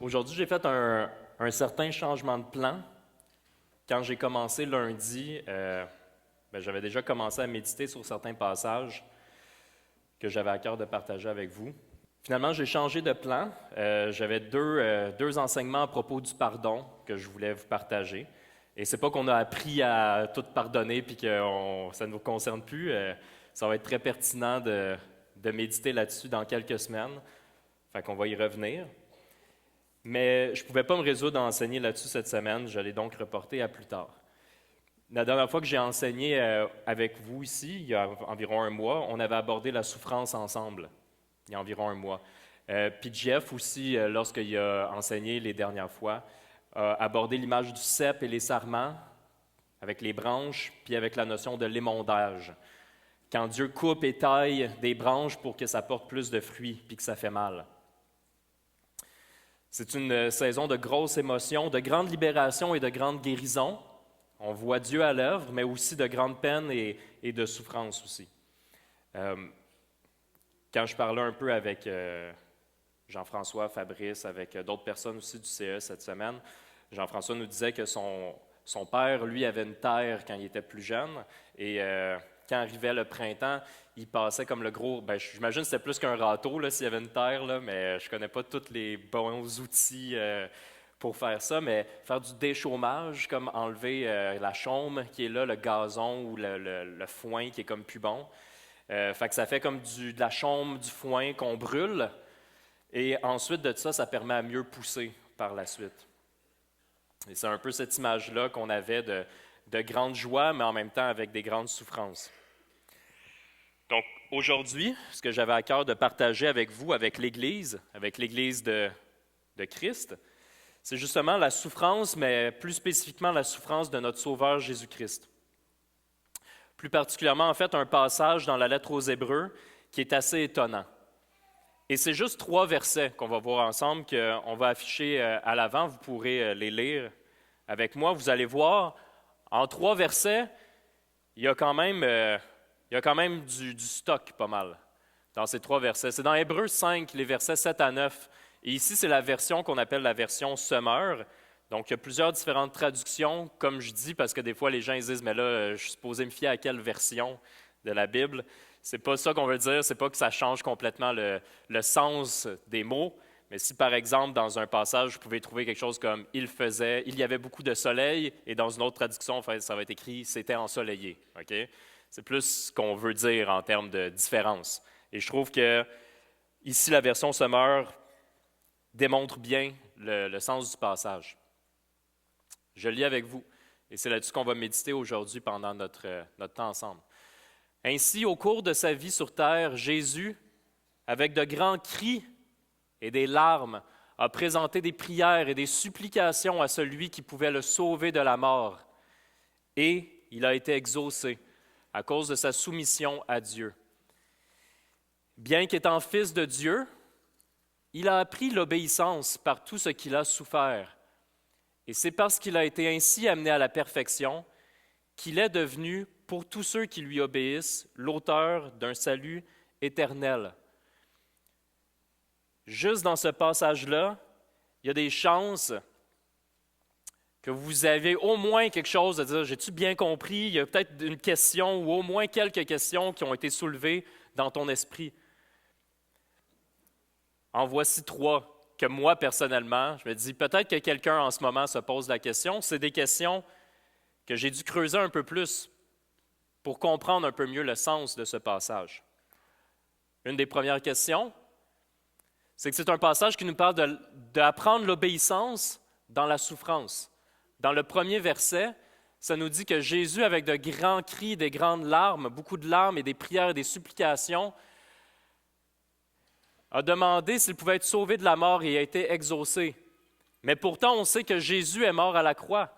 Aujourd'hui, j'ai fait un certain changement de plan. Quand j'ai commencé lundi, j'avais déjà commencé à méditer sur certains passages que j'avais à cœur de partager avec vous. Finalement, j'ai changé de plan. J'avais deux enseignements à propos du pardon que je voulais vous partager. Et c'est pas qu'on a appris à tout pardonner puis que ça ne vous concerne plus. Ça va être très pertinent de méditer là-dessus dans quelques semaines. Fait qu'on va y revenir. Mais je ne pouvais pas me résoudre à enseigner là-dessus cette semaine. Je l'ai donc reporté à plus tard. La dernière fois que j'ai enseigné avec vous ici, il y a environ un mois, on avait abordé la souffrance ensemble, il y a environ un mois. Puis Jeff aussi, lorsqu'il a enseigné les dernières fois, a abordé l'image du cep et les sarments, avec les branches, puis avec la notion de l'émondage. Quand Dieu coupe et taille des branches pour que ça porte plus de fruits, puis que ça fait mal. C'est une saison de grosses émotions, de grande libération et de grande guérison. On voit Dieu à l'œuvre, mais aussi de grandes peines et de souffrances aussi. Quand je parlais un peu avec Jean-François, Fabrice, avec d'autres personnes aussi du CE cette semaine, Jean-François nous disait que son père, lui, avait une terre quand il était plus jeune, et quand arrivait le printemps, il passait comme le gros... j'imagine que c'était plus qu'un râteau, là, s'il y avait une terre, là, mais je ne connais pas tous les bons outils pour faire ça, mais faire du déchômage, comme enlever la chaume qui est là, le gazon ou le foin qui est comme plus bon. Fait que ça fait comme de la chaume, du foin qu'on brûle, et ensuite de ça, ça permet à mieux pousser par la suite. Et c'est un peu cette image-là qu'on avait de grande joie, mais en même temps avec des grandes souffrances. Donc, aujourd'hui, ce que j'avais à cœur de partager avec vous, avec l'Église de Christ, c'est justement la souffrance, mais plus spécifiquement la souffrance de notre Sauveur Jésus-Christ. Plus particulièrement, en fait, un passage dans la lettre aux Hébreux qui est assez étonnant. Et c'est juste 3 versets qu'on va voir ensemble, qu'on va afficher à l'avant. Vous pourrez les lire avec moi. Vous allez voir, en 3 versets, il y a quand même du stock pas mal dans ces 3 versets. C'est dans Hébreux 5, les versets 7 à 9. Et ici, c'est la version qu'on appelle la version Semeur. Donc, il y a plusieurs différentes traductions, comme je dis, parce que des fois, les gens ils disent « Mais là, je suis supposé me fier à quelle version de la Bible? » C'est pas ça qu'on veut dire, c'est pas que ça change complètement le sens des mots. Mais si, par exemple, dans un passage, vous pouvez trouver quelque chose comme « Il y avait beaucoup de soleil », et dans une autre traduction, ça va être écrit « C'était ensoleillé ». Okay? C'est plus ce qu'on veut dire en termes de différence. Et je trouve que ici, la version Semeur démontre bien le sens du passage. Je lis avec vous, et c'est là-dessus qu'on va méditer aujourd'hui pendant notre temps ensemble. Ainsi, au cours de sa vie sur terre, Jésus, avec de grands cris et des larmes, a présenté des prières et des supplications à celui qui pouvait le sauver de la mort. Et il a été exaucé à cause de sa soumission à Dieu. Bien qu'étant fils de Dieu, il a appris l'obéissance par tout ce qu'il a souffert. Et c'est parce qu'il a été ainsi amené à la perfection qu'il est devenu, pour tous ceux qui lui obéissent, l'auteur d'un salut éternel. Juste dans ce passage-là, il y a des chances que vous avez au moins quelque chose à dire. J'ai-tu bien compris? Il y a peut-être une question ou au moins quelques questions qui ont été soulevées dans ton esprit. En voici 3 que moi, personnellement, je me dis peut-être que quelqu'un en ce moment se pose la question. C'est des questions que j'ai dû creuser un peu plus pour comprendre un peu mieux le sens de ce passage. Une des premières questions, c'est que c'est un passage qui nous parle d'apprendre l'obéissance dans la souffrance. Dans le premier verset, ça nous dit que Jésus, avec de grands cris, des grandes larmes, beaucoup de larmes et des prières et des supplications, a demandé s'il pouvait être sauvé de la mort et a été exaucé. Mais pourtant, on sait que Jésus est mort à la croix.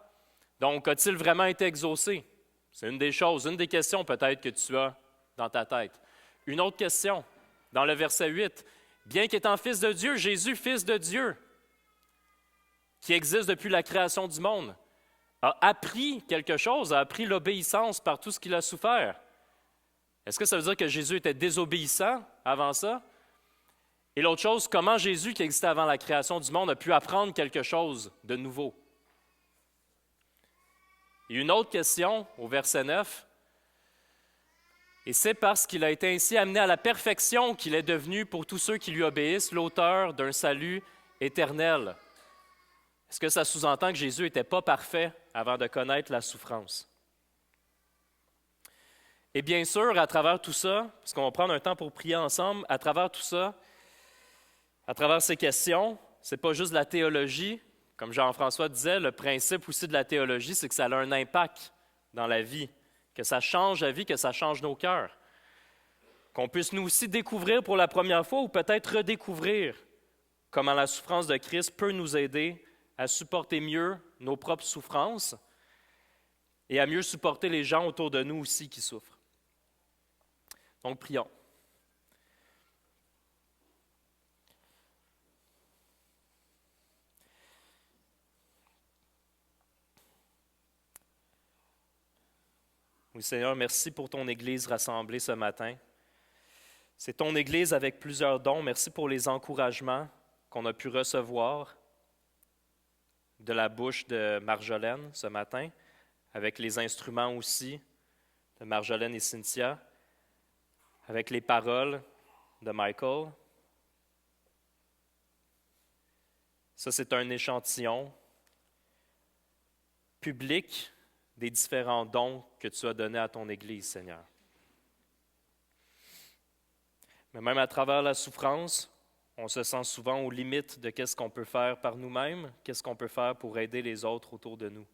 Donc, a-t-il vraiment été exaucé? C'est une des choses, une des questions peut-être que tu as dans ta tête. Une autre question, dans le verset 8. Bien qu'étant fils de Dieu, Jésus, fils de Dieu, qui existe depuis la création du monde, a appris quelque chose, a appris l'obéissance par tout ce qu'il a souffert. Est-ce que ça veut dire que Jésus était désobéissant avant ça? Et l'autre chose, comment Jésus, qui existait avant la création du monde, a pu apprendre quelque chose de nouveau. Et une autre question au verset 9, et c'est parce qu'il a été ainsi amené à la perfection qu'il est devenu, pour tous ceux qui lui obéissent, l'auteur d'un salut éternel. Est-ce que ça sous-entend que Jésus n'était pas parfait avant de connaître la souffrance? Et bien sûr, à travers tout ça, parce qu'on va prendre un temps pour prier ensemble, à travers tout ça, à travers ces questions, ce n'est pas juste de la théologie. Comme Jean-François disait, le principe aussi de la théologie, c'est que ça a un impact dans la vie, que ça change la vie, que ça change nos cœurs. Qu'on puisse nous aussi découvrir pour la première fois ou peut-être redécouvrir comment la souffrance de Christ peut nous aider à supporter mieux nos propres souffrances et à mieux supporter les gens autour de nous aussi qui souffrent. Donc, prions. Oui, Seigneur, merci pour ton Église rassemblée ce matin. C'est ton Église avec plusieurs dons. Merci pour les encouragements qu'on a pu recevoir de la bouche de Marjolaine ce matin, avec les instruments aussi de Marjolaine et Cynthia, avec les paroles de Michael. Ça, c'est un échantillon public des différents dons que tu as donnés à ton Église, Seigneur. Mais même à travers la souffrance, on se sent souvent aux limites de qu'est-ce qu'on peut faire par nous-mêmes, qu'est-ce qu'on peut faire pour aider les autres autour de nous.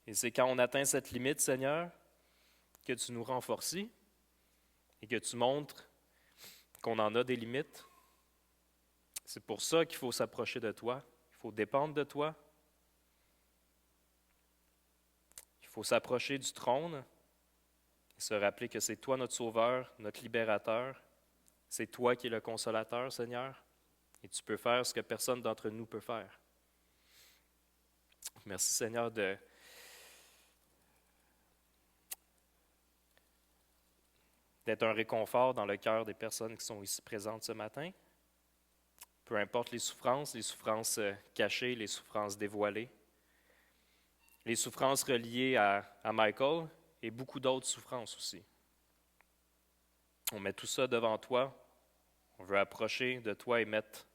Et c'est quand on atteint cette limite, Seigneur, que tu nous renforces et que tu montres qu'on en a des limites. C'est pour ça qu'il faut s'approcher de toi, il faut dépendre de toi. Il faut s'approcher du trône et se rappeler que c'est toi notre Sauveur, notre Libérateur. C'est toi qui es le Consolateur, Seigneur, et tu peux faire ce que personne d'entre nous peut faire. Merci, Seigneur, d'être un réconfort dans le cœur des personnes qui sont ici présentes ce matin. Peu importe les souffrances cachées, les souffrances dévoilées, les souffrances reliées à Michael et beaucoup d'autres souffrances aussi. On met tout ça devant toi. On veut approcher de toi et mettre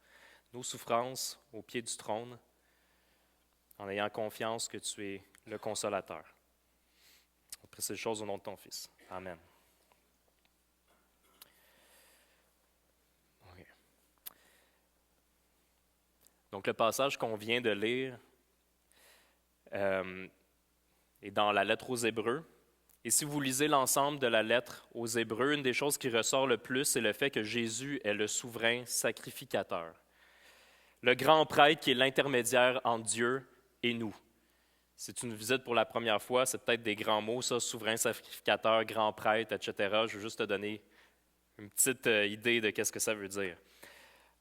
nos souffrances au pied du trône en ayant confiance que tu es le consolateur. On prie ces choses au nom de ton Fils. Amen. Okay. Donc le passage qu'on vient de lire est dans la lettre aux Hébreux. Et si vous lisez l'ensemble de la lettre aux Hébreux, une des choses qui ressort le plus, c'est le fait que Jésus est le souverain sacrificateur. Le grand prêtre qui est l'intermédiaire entre Dieu et nous. Si tu nous visites pour la première fois, c'est peut-être des grands mots, ça, souverain sacrificateur, grand prêtre, etc. Je veux juste te donner une petite idée de qu'est-ce que ça veut dire.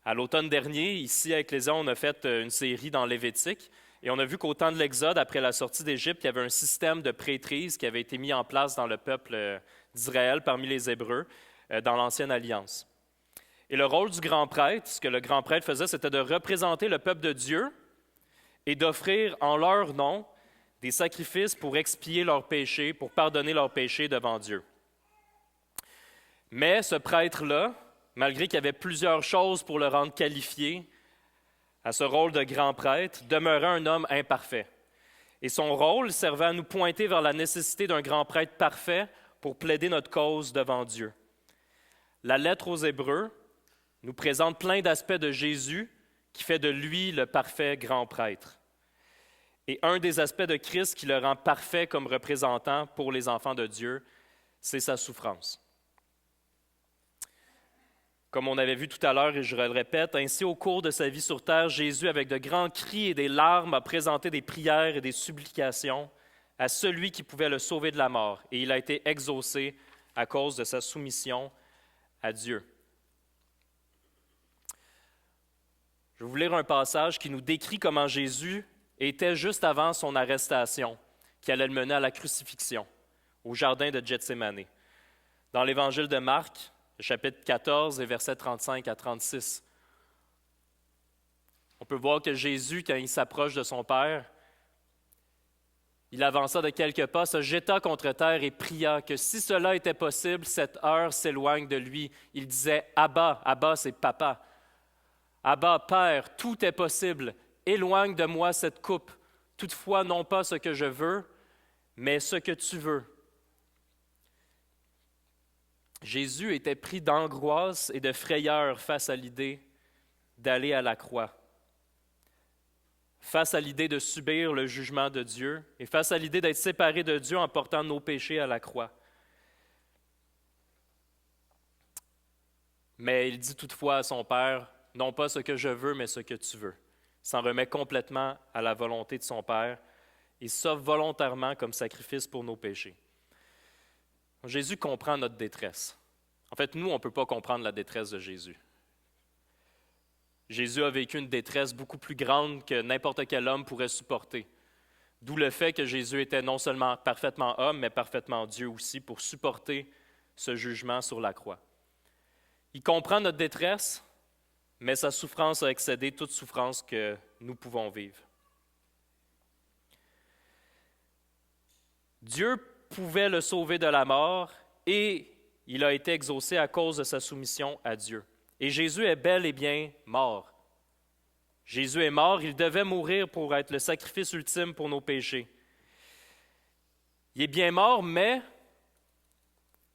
À l'automne dernier, ici à Ecclésia, on a fait une série dans Lévitique. Et on a vu qu'au temps de l'Exode, après la sortie d'Égypte, il y avait un système de prêtrise qui avait été mis en place dans le peuple d'Israël parmi les Hébreux dans l'Ancienne Alliance. Et le rôle du grand prêtre, ce que le grand prêtre faisait, c'était de représenter le peuple de Dieu et d'offrir en leur nom des sacrifices pour expier leurs péchés, pour pardonner leurs péchés devant Dieu. Mais ce prêtre-là, malgré qu'il y avait plusieurs choses pour le rendre qualifié à ce rôle de grand prêtre, demeurait un homme imparfait. Et son rôle servait à nous pointer vers la nécessité d'un grand prêtre parfait pour plaider notre cause devant Dieu. La lettre aux Hébreux nous présente plein d'aspects de Jésus qui fait de lui le parfait grand prêtre. Et un des aspects de Christ qui le rend parfait comme représentant pour les enfants de Dieu, c'est sa souffrance. Comme on avait vu tout à l'heure, et je le répète, ainsi au cours de sa vie sur terre, Jésus, avec de grands cris et des larmes, a présenté des prières et des supplications à celui qui pouvait le sauver de la mort. Et il a été exaucé à cause de sa soumission à Dieu. Je vais vous lire un passage qui nous décrit comment Jésus était juste avant son arrestation, qui allait le mener à la crucifixion, au jardin de Gethsémani. Dans l'Évangile de Marc, chapitre 14 et versets 35 à 36. On peut voir que Jésus, quand il s'approche de son Père, il avança de quelques pas, se jeta contre terre et pria que si cela était possible, cette heure s'éloigne de lui. Il disait « Abba », Abba c'est papa. « Abba, Père, tout est possible, éloigne de moi cette coupe. Toutefois, non pas ce que je veux, mais ce que tu veux. » Jésus était pris d'angoisse et de frayeur face à l'idée d'aller à la croix, face à l'idée de subir le jugement de Dieu et face à l'idée d'être séparé de Dieu en portant nos péchés à la croix. Mais il dit toutefois à son Père, « Non pas ce que je veux, mais ce que tu veux. » Il s'en remet complètement à la volonté de son Père et s'offre volontairement comme sacrifice pour nos péchés. Jésus comprend notre détresse. En fait, nous, on ne peut pas comprendre la détresse de Jésus. Jésus a vécu une détresse beaucoup plus grande que n'importe quel homme pourrait supporter. D'où le fait que Jésus était non seulement parfaitement homme, mais parfaitement Dieu aussi pour supporter ce jugement sur la croix. Il comprend notre détresse, mais sa souffrance a excédé toute souffrance que nous pouvons vivre. Dieu pouvait le sauver de la mort et il a été exaucé à cause de sa soumission à Dieu. Et Jésus est bel et bien mort. Jésus est mort, il devait mourir pour être le sacrifice ultime pour nos péchés. Il est bien mort, mais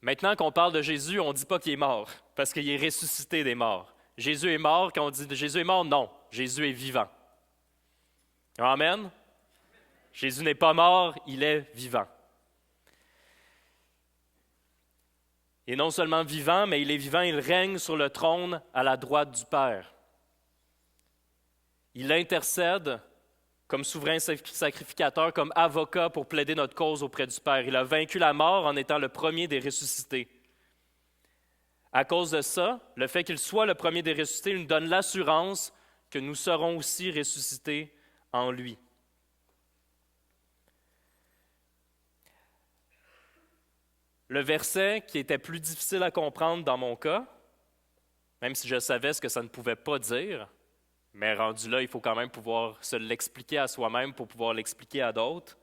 maintenant qu'on parle de Jésus, on ne dit pas qu'il est mort, parce qu'il est ressuscité des morts. Jésus est mort, quand on dit Jésus est mort, non, Jésus est vivant. Amen? Jésus n'est pas mort, il est vivant. Et non seulement vivant, mais il est vivant, il règne sur le trône à la droite du Père. Il intercède comme souverain sacrificateur, comme avocat pour plaider notre cause auprès du Père. Il a vaincu la mort en étant le premier des ressuscités. À cause de ça, le fait qu'il soit le premier des ressuscités, il nous donne l'assurance que nous serons aussi ressuscités en lui. Le verset qui était plus difficile à comprendre dans mon cas, même si je savais ce que ça ne pouvait pas dire, mais rendu là, il faut quand même pouvoir se l'expliquer à soi-même pour pouvoir l'expliquer à d'autres.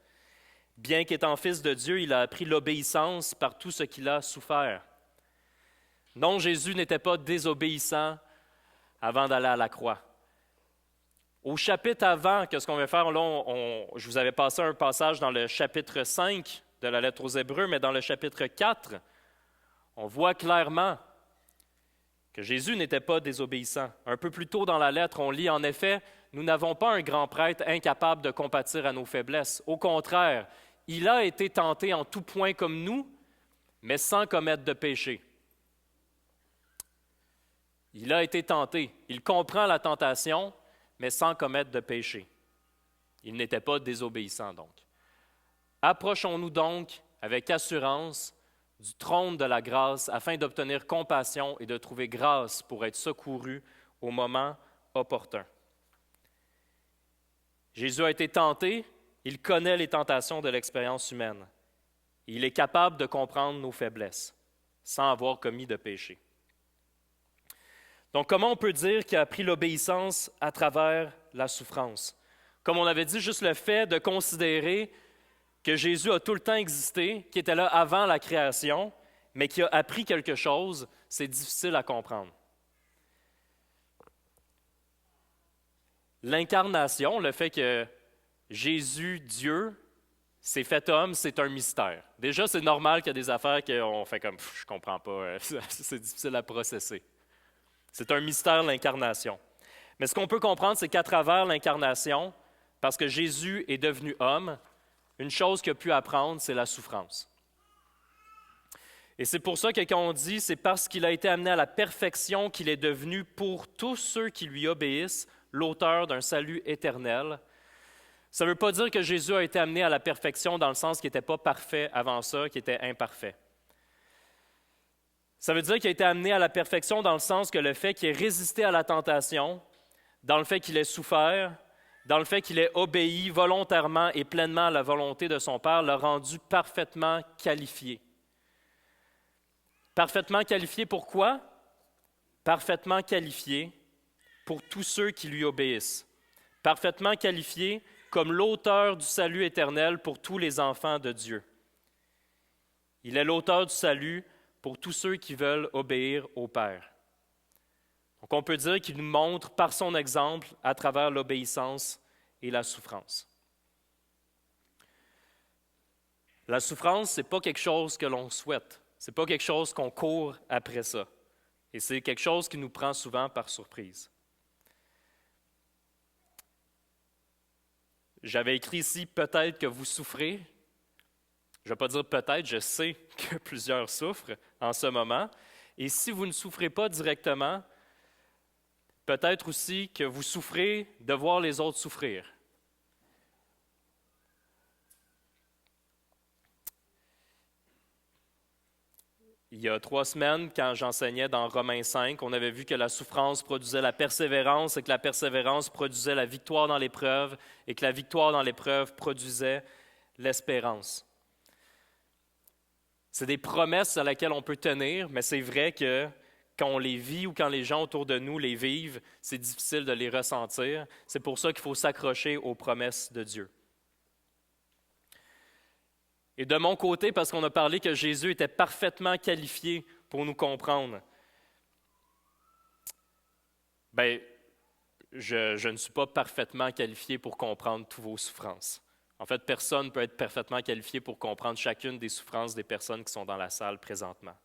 Bien qu'étant fils de Dieu, il a appris l'obéissance par tout ce qu'il a souffert. Non, Jésus n'était pas désobéissant avant d'aller à la croix. Au chapitre avant, qu'est-ce qu'on va faire? Là, je vous avais passé un passage dans le chapitre 5 de la lettre aux Hébreux, mais dans le chapitre 4, on voit clairement que Jésus n'était pas désobéissant. Un peu plus tôt dans la lettre, on lit en effet, « Nous n'avons pas un grand prêtre incapable de compatir à nos faiblesses. Au contraire, il a été tenté en tout point comme nous, mais sans commettre de péché. » Il a été tenté. Il comprend la tentation, mais sans commettre de péché. Il n'était pas désobéissant donc. Approchons-nous donc avec assurance du trône de la grâce afin d'obtenir compassion et de trouver grâce pour être secouru au moment opportun. Jésus a été tenté, il connaît les tentations de l'expérience humaine. Il est capable de comprendre nos faiblesses sans avoir commis de péché. Donc, comment on peut dire qu'il a appris l'obéissance à travers la souffrance? Comme on avait dit, juste le fait de considérer que Jésus a tout le temps existé, qui était là avant la création, mais qui a appris quelque chose, c'est difficile à comprendre. L'incarnation, le fait que Jésus, Dieu, s'est fait homme, c'est un mystère. Déjà, c'est normal qu'il y a des affaires qu'on fait comme « je ne comprends pas, c'est difficile à processer ». C'est un mystère, l'incarnation. Mais ce qu'on peut comprendre, c'est qu'à travers l'incarnation, parce que Jésus est devenu homme, une chose qu'il a pu apprendre, c'est la souffrance. Et c'est pour ça que quand on dit, c'est parce qu'il a été amené à la perfection qu'il est devenu pour tous ceux qui lui obéissent, l'auteur d'un salut éternel. Ça ne veut pas dire que Jésus a été amené à la perfection dans le sens qu'il n'était pas parfait avant ça, qu'il était imparfait. Ça veut dire qu'il a été amené à la perfection dans le sens que le fait qu'il ait résisté à la tentation, dans le fait qu'il ait souffert, dans le fait qu'il ait obéi volontairement et pleinement à la volonté de son Père, l'a rendu parfaitement qualifié. Parfaitement qualifié pour quoi? Parfaitement qualifié pour tous ceux qui lui obéissent. Parfaitement qualifié comme l'auteur du salut éternel pour tous les enfants de Dieu. Il est l'auteur du salut pour tous ceux qui veulent obéir au Père. Donc on peut dire qu'il nous montre par son exemple à travers l'obéissance et la souffrance. La souffrance, ce n'est pas quelque chose que l'on souhaite. Ce n'est pas quelque chose qu'on court après ça. Et c'est quelque chose qui nous prend souvent par surprise. J'avais écrit ici « Peut-être que vous souffrez ». Je ne vais pas dire peut-être, je sais que plusieurs souffrent en ce moment. Et si vous ne souffrez pas directement, peut-être aussi que vous souffrez de voir les autres souffrir. Il y a 3 semaines, quand j'enseignais dans Romains 5, on avait vu que la souffrance produisait la persévérance et que la persévérance produisait la victoire dans l'épreuve et que la victoire dans l'épreuve produisait l'espérance. C'est des promesses à laquelle on peut tenir, mais c'est vrai que quand on les vit ou quand les gens autour de nous les vivent, c'est difficile de les ressentir. C'est pour ça qu'il faut s'accrocher aux promesses de Dieu. Et de mon côté, parce qu'on a parlé que Jésus était parfaitement qualifié pour nous comprendre, je ne suis pas parfaitement qualifié pour comprendre toutes vos souffrances. En fait, personne ne peut être parfaitement qualifié pour comprendre chacune des souffrances des personnes qui sont dans la salle présentement.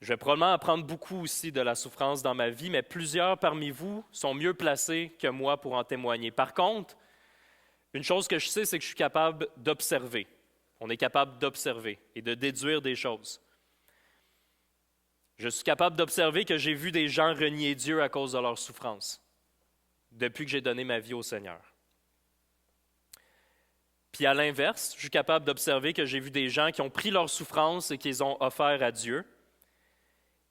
Je vais probablement apprendre beaucoup aussi de la souffrance dans ma vie, mais plusieurs parmi vous sont mieux placés que moi pour en témoigner. Par contre, une chose que je sais, c'est que je suis capable d'observer. On est capable d'observer et de déduire des choses. Je suis capable d'observer que j'ai vu des gens renier Dieu à cause de leur souffrance, depuis que j'ai donné ma vie au Seigneur. Puis à l'inverse, je suis capable d'observer que j'ai vu des gens qui ont pris leur souffrance et qu'ils ont offert à Dieu,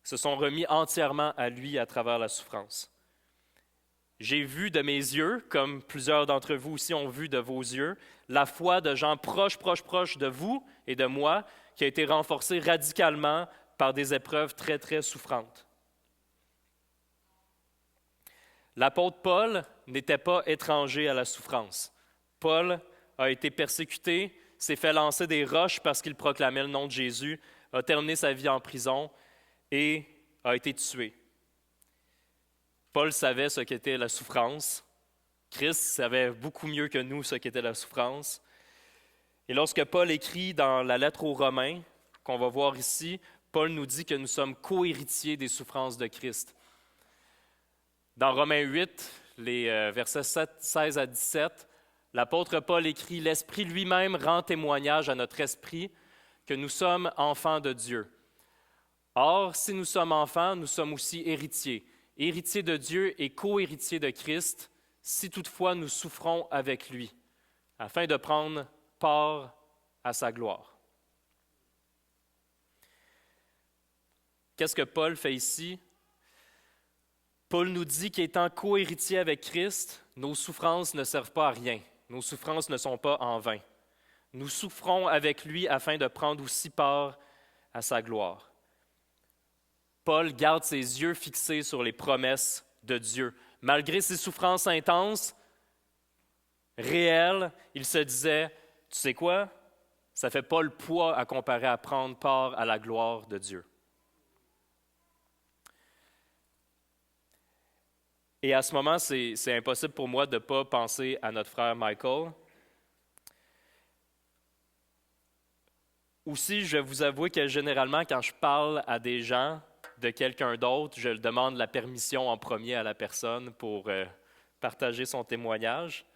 se sont remis entièrement à lui à travers la souffrance. J'ai vu de mes yeux, comme plusieurs d'entre vous aussi ont vu de vos yeux, la foi de gens proches de vous et de moi qui a été renforcée radicalement par des épreuves très, très souffrantes. L'apôtre Paul n'était pas étranger à la souffrance. Paul a été persécuté, s'est fait lancer des roches parce qu'il proclamait le nom de Jésus, a terminé sa vie en prison et a été tué. Paul savait ce qu'était la souffrance. Christ savait beaucoup mieux que nous ce qu'était la souffrance. Et lorsque Paul écrit dans la lettre aux Romains, qu'on va voir ici, Paul nous dit que nous sommes co-héritiers des souffrances de Christ. Dans Romains 8, les versets 16 à 17, l'apôtre Paul écrit « L'Esprit lui-même rend témoignage à notre esprit que nous sommes enfants de Dieu. Or, si nous sommes enfants, nous sommes aussi héritiers. Héritiers de Dieu et co-héritiers de Christ, si toutefois nous souffrons avec lui, afin de prendre part à sa gloire. » Qu'est-ce que Paul fait ici? Paul nous dit qu'étant co-héritiers avec Christ, nos souffrances ne servent pas à rien. Nos souffrances ne sont pas en vain. Nous souffrons avec lui afin de prendre aussi part à sa gloire. Paul garde ses yeux fixés sur les promesses de Dieu. Malgré ses souffrances intenses, réelles, il se disait, tu sais quoi? Ça ne fait pas le poids à comparer à prendre part à la gloire de Dieu. Et à ce moment, c'est impossible pour moi de ne pas penser à notre frère Michael. Aussi, je vais vous avouer que généralement, quand je parle à des gens de quelqu'un d'autre, je demande la permission en premier à la personne pour partager son témoignage.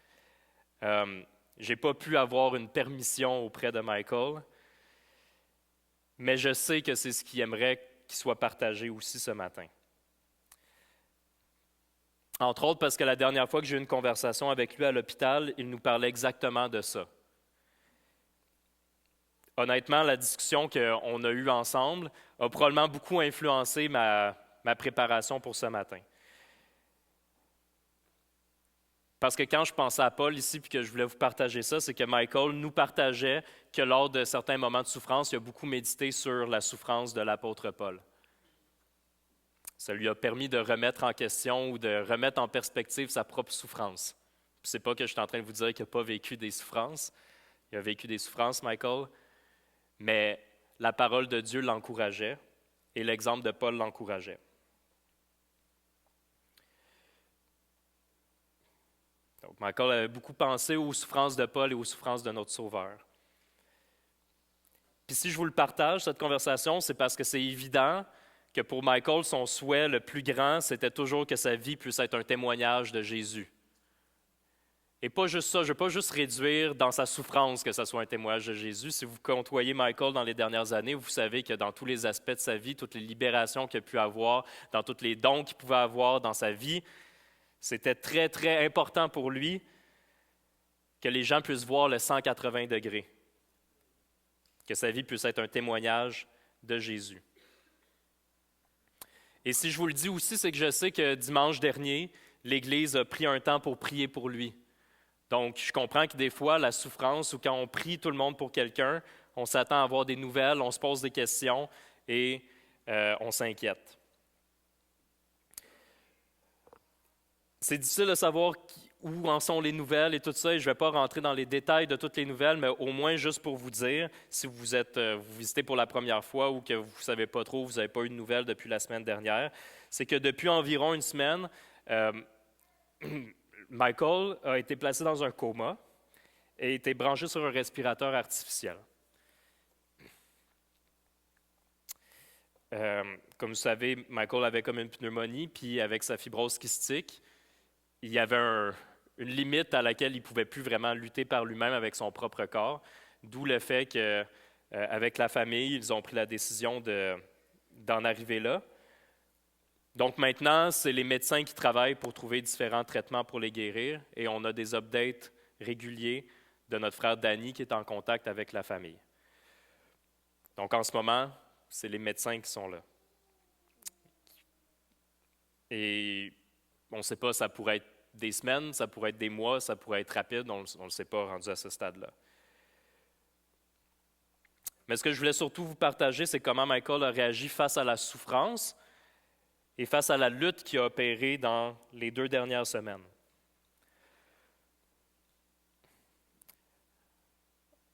Je n'ai pas pu avoir une permission auprès de Michael, mais je sais que c'est ce qu'il aimerait qu'il soit partagé aussi ce matin. Entre autres parce que la dernière fois que j'ai eu une conversation avec lui à l'hôpital, il nous parlait exactement de ça. Honnêtement, la discussion qu'on a eue ensemble a probablement beaucoup influencé ma préparation pour ce matin. Parce que quand je pensais à Paul ici puis que je voulais vous partager ça, c'est que Michael nous partageait que lors de certains moments de souffrance, il a beaucoup médité sur la souffrance de l'apôtre Paul. Ça lui a permis de remettre en question ou de remettre en perspective sa propre souffrance. Ce n'est pas que je suis en train de vous dire qu'il n'a pas vécu des souffrances. Il a vécu des souffrances, Michael, mais la parole de Dieu l'encourageait et l'exemple de Paul l'encourageait. Donc, Michael avait beaucoup pensé aux souffrances de Paul et aux souffrances de notre Sauveur. Puis si je vous le partage, cette conversation, c'est parce que c'est évident que pour Michael, son souhait le plus grand, c'était toujours que sa vie puisse être un témoignage de Jésus. Et pas juste ça, je ne veux pas juste réduire dans sa souffrance que ce soit un témoignage de Jésus. Si vous côtoyez Michael dans les dernières années, vous savez que dans tous les aspects de sa vie, toutes les libérations qu'il a pu avoir, dans tous les dons qu'il pouvait avoir dans sa vie, c'était très, très important pour lui que les gens puissent voir le 180 degrés, que sa vie puisse être un témoignage de Jésus. Et si je vous le dis aussi, c'est que je sais que dimanche dernier, l'Église a pris un temps pour prier pour lui. Donc, je comprends que des fois, la souffrance ou quand on prie tout le monde pour quelqu'un, on s'attend à avoir des nouvelles, on se pose des questions et on s'inquiète. C'est difficile de savoir où en sont les nouvelles et tout ça, et je ne vais pas rentrer dans les détails de toutes les nouvelles, mais au moins juste pour vous dire, si vous visitez pour la première fois ou que vous ne savez pas trop, vous n'avez pas eu de nouvelles depuis la semaine dernière, c'est que depuis environ une semaine, Michael a été placé dans un coma et a été branché sur un respirateur artificiel. Comme vous savez, Michael avait comme une pneumonie, puis avec sa fibrose kystique, il y avait une limite à laquelle il ne pouvait plus vraiment lutter par lui-même avec son propre corps, d'où le fait qu'avec la famille, ils ont pris la décision d'en arriver là. Donc maintenant, c'est les médecins qui travaillent pour trouver différents traitements pour les guérir, et on a des updates réguliers de notre frère Danny qui est en contact avec la famille. Donc en ce moment, c'est les médecins qui sont là. Et on ne sait pas, ça pourrait être des semaines, ça pourrait être des mois, ça pourrait être rapide, on ne le sait pas rendu à ce stade-là. Mais ce que je voulais surtout vous partager, c'est comment Michael a réagi face à la souffrance et face à la lutte qui a opéré dans les 2 dernières semaines.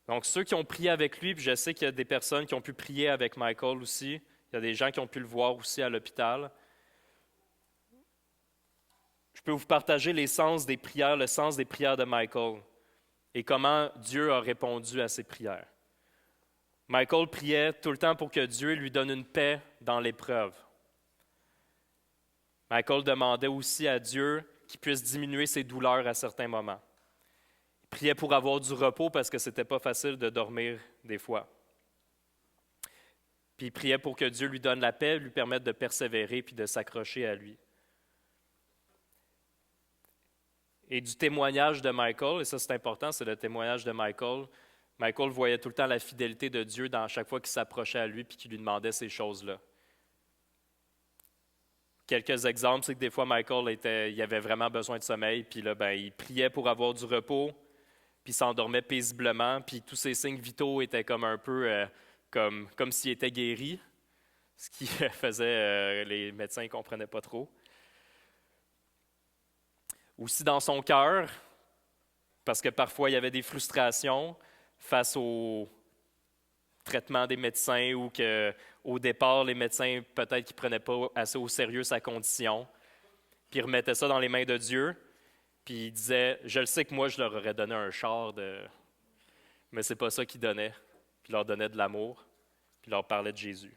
Donc, ceux qui ont prié avec lui, puis je sais qu'il y a des personnes qui ont pu prier avec Michael aussi, il y a des gens qui ont pu le voir aussi à l'hôpital. Je peux vous partager le sens des prières de Michael et comment Dieu a répondu à ses prières. Michael priait tout le temps pour que Dieu lui donne une paix dans l'épreuve. Michael demandait aussi à Dieu qu'il puisse diminuer ses douleurs à certains moments. Il priait pour avoir du repos parce que ce n'était pas facile de dormir des fois. Puis il priait pour que Dieu lui donne la paix, lui permette de persévérer puis de s'accrocher à lui. Et du témoignage de Michael, et ça c'est important, c'est le témoignage de Michael. Michael voyait tout le temps la fidélité de Dieu dans chaque fois qu'il s'approchait à lui et qu'il lui demandait ces choses-là. Quelques exemples, c'est que des fois Michael il avait vraiment besoin de sommeil, puis là, il priait pour avoir du repos, puis il s'endormait paisiblement, puis tous ses signes vitaux étaient comme un peu comme s'il était guéri, ce qui faisait les médecins ne comprenaient pas trop. Aussi dans son cœur, parce que parfois il y avait des frustrations face au traitement des médecins ou qu'au départ, les médecins, peut-être qu'ils ne prenaient pas assez au sérieux sa condition, puis ils remettaient ça dans les mains de Dieu, puis ils disaient, je le sais que moi, je leur aurais donné un char, mais ce n'est pas ça qu'ils donnaient. Puis ils leur donnaient de l'amour, puis ils leur parlaient de Jésus.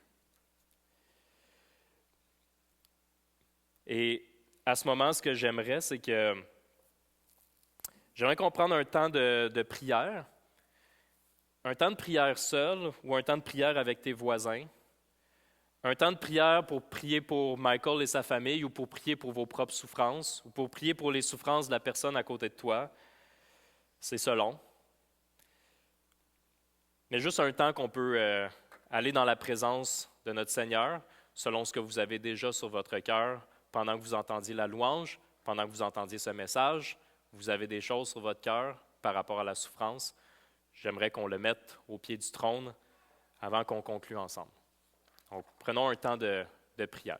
Et à ce moment, ce que j'aimerais, c'est que j'aimerais qu'on prenne un temps de prière, un temps de prière seul ou un temps de prière avec tes voisins, un temps de prière pour prier pour Michael et sa famille ou pour prier pour vos propres souffrances ou pour prier pour les souffrances de la personne à côté de toi. C'est selon. Mais juste un temps qu'on peut aller dans la présence de notre Seigneur, selon ce que vous avez déjà sur votre cœur, pendant que vous entendiez la louange, pendant que vous entendiez ce message, vous avez des choses sur votre cœur par rapport à la souffrance, j'aimerais qu'on le mette au pied du trône avant qu'on conclue ensemble. Donc, prenons un temps de prière.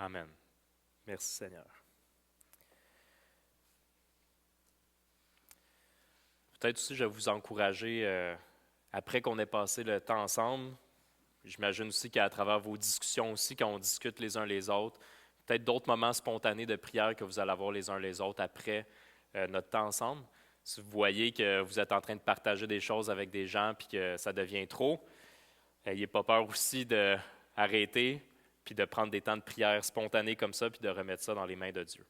Amen. Merci Seigneur. Peut-être aussi, je vais vous encourager, après qu'on ait passé le temps ensemble, j'imagine aussi qu'à travers vos discussions aussi, quand on discute les uns les autres, peut-être d'autres moments spontanés de prière que vous allez avoir les uns les autres après notre temps ensemble. Si vous voyez que vous êtes en train de partager des choses avec des gens puis que ça devient trop, n'ayez pas peur aussi d'arrêter puis de prendre des temps de prière spontanés comme ça puis de remettre ça dans les mains de Dieu.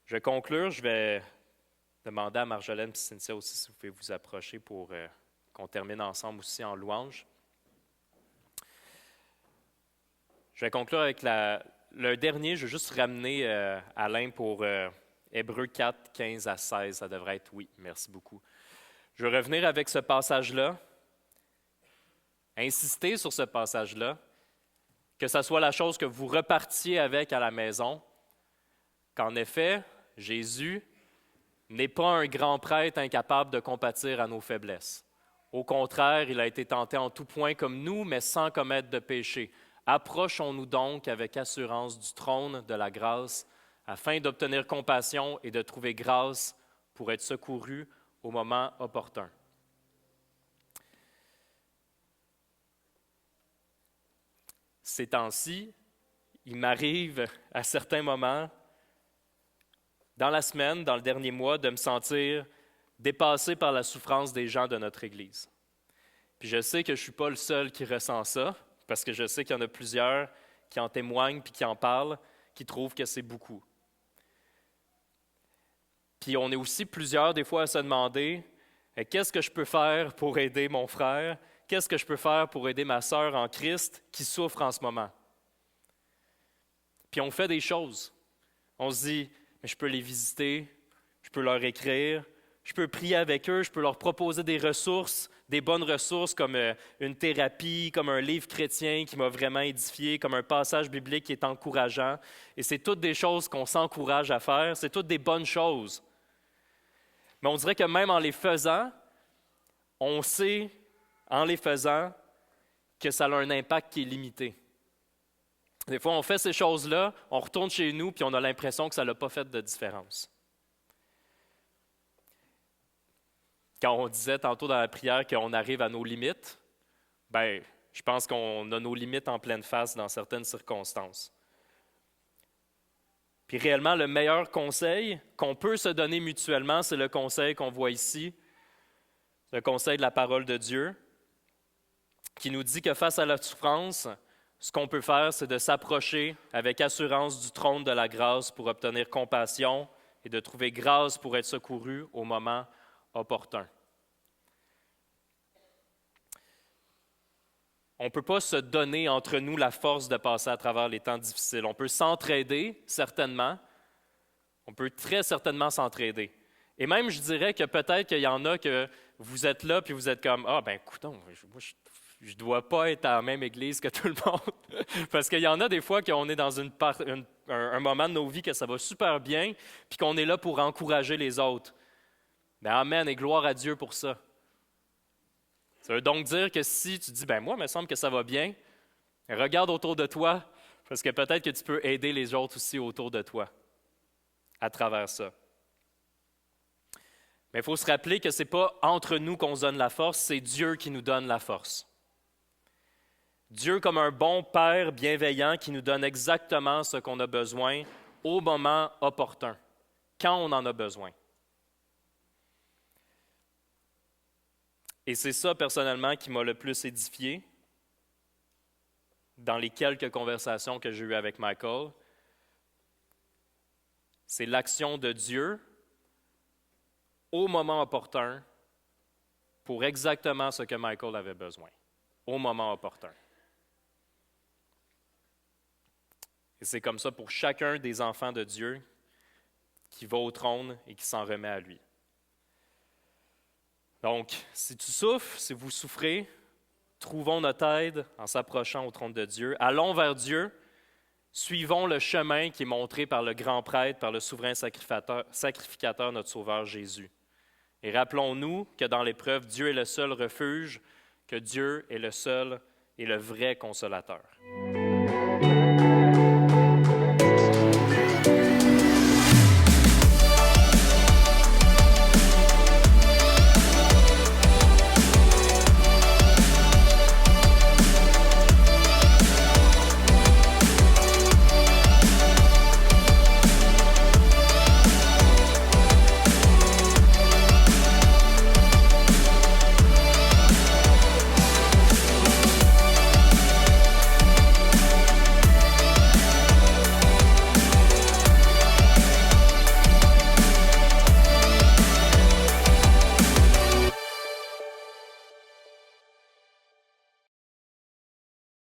Je vais conclure, je vais demander à Marjolaine et Cynthia aussi si vous pouvez vous approcher pour qu'on termine ensemble aussi en louange. Je vais conclure avec le dernier. Je vais juste ramener Alain pour Hébreux 4, 15 à 16. Ça devrait être oui. Merci beaucoup. Je vais revenir avec ce passage-là, insister sur ce passage-là, que ce soit la chose que vous repartiez avec à la maison, qu'en effet, Jésus n'est pas un grand prêtre incapable de compatir à nos faiblesses. Au contraire, il a été tenté en tout point comme nous, mais sans commettre de péché. Approchons-nous donc avec assurance du trône de la grâce, afin d'obtenir compassion et de trouver grâce pour être secourus au moment opportun. Ces temps-ci, il m'arrive à certains moments, dans la semaine, dans le dernier mois, de me sentir dépassé par la souffrance des gens de notre Église. Puis je sais que je ne suis pas le seul qui ressent ça, parce que je sais qu'il y en a plusieurs qui en témoignent puis qui en parlent, qui trouvent que c'est beaucoup. Puis on est aussi plusieurs des fois à se demander qu'est-ce que je peux faire pour aider mon frère? Qu'est-ce que je peux faire pour aider ma sœur en Christ qui souffre en ce moment? Puis on fait des choses. On se dit, mais je peux les visiter, je peux leur écrire, je peux prier avec eux, je peux leur proposer des ressources, des bonnes ressources comme une thérapie, comme un livre chrétien qui m'a vraiment édifié, comme un passage biblique qui est encourageant. Et c'est toutes des choses qu'on s'encourage à faire, c'est toutes des bonnes choses. Mais on dirait que même en les faisant, on sait, en les faisant, que ça a un impact qui est limité. Des fois, on fait ces choses-là, on retourne chez nous, puis on a l'impression que ça n'a pas fait de différence. Quand on disait tantôt dans la prière qu'on arrive à nos limites, ben, je pense qu'on a nos limites en pleine face dans certaines circonstances. Puis réellement, le meilleur conseil qu'on peut se donner mutuellement, c'est le conseil qu'on voit ici, le conseil de la parole de Dieu, qui nous dit que face à la souffrance, ce qu'on peut faire, c'est de s'approcher avec assurance du trône de la grâce pour obtenir compassion et de trouver grâce pour être secouru au moment opportun. On ne peut pas se donner entre nous la force de passer à travers les temps difficiles. On peut s'entraider, certainement. On peut très certainement s'entraider. Et même, je dirais que peut-être qu'il y en a que vous êtes là puis vous êtes comme « Ah, ben écoutons, moi, je ne dois pas être à la même église que tout le monde. » Parce qu'il y en a des fois qu'on est dans un moment de nos vies que ça va super bien puis qu'on est là pour encourager les autres. Ben amen et gloire à Dieu pour ça. Ça veut donc dire que si tu dis, ben moi, il me semble que ça va bien, regarde autour de toi, parce que peut-être que tu peux aider les autres aussi autour de toi à travers ça. Mais il faut se rappeler que ce n'est pas entre nous qu'on se donne la force, c'est Dieu qui nous donne la force. Dieu comme un bon Père bienveillant qui nous donne exactement ce qu'on a besoin au moment opportun, quand on en a besoin. Et c'est ça, personnellement, qui m'a le plus édifié dans les quelques conversations que j'ai eues avec Michael. C'est l'action de Dieu au moment opportun pour exactement ce que Michael avait besoin, au moment opportun. Et c'est comme ça pour chacun des enfants de Dieu qui va au trône et qui s'en remet à lui. Donc, si tu souffres, si vous souffrez, trouvons notre aide en s'approchant au trône de Dieu. Allons vers Dieu, suivons le chemin qui est montré par le grand prêtre, par le souverain sacrificateur, notre Sauveur Jésus. Et rappelons-nous que dans l'épreuve, Dieu est le seul refuge, que Dieu est le seul et le vrai consolateur.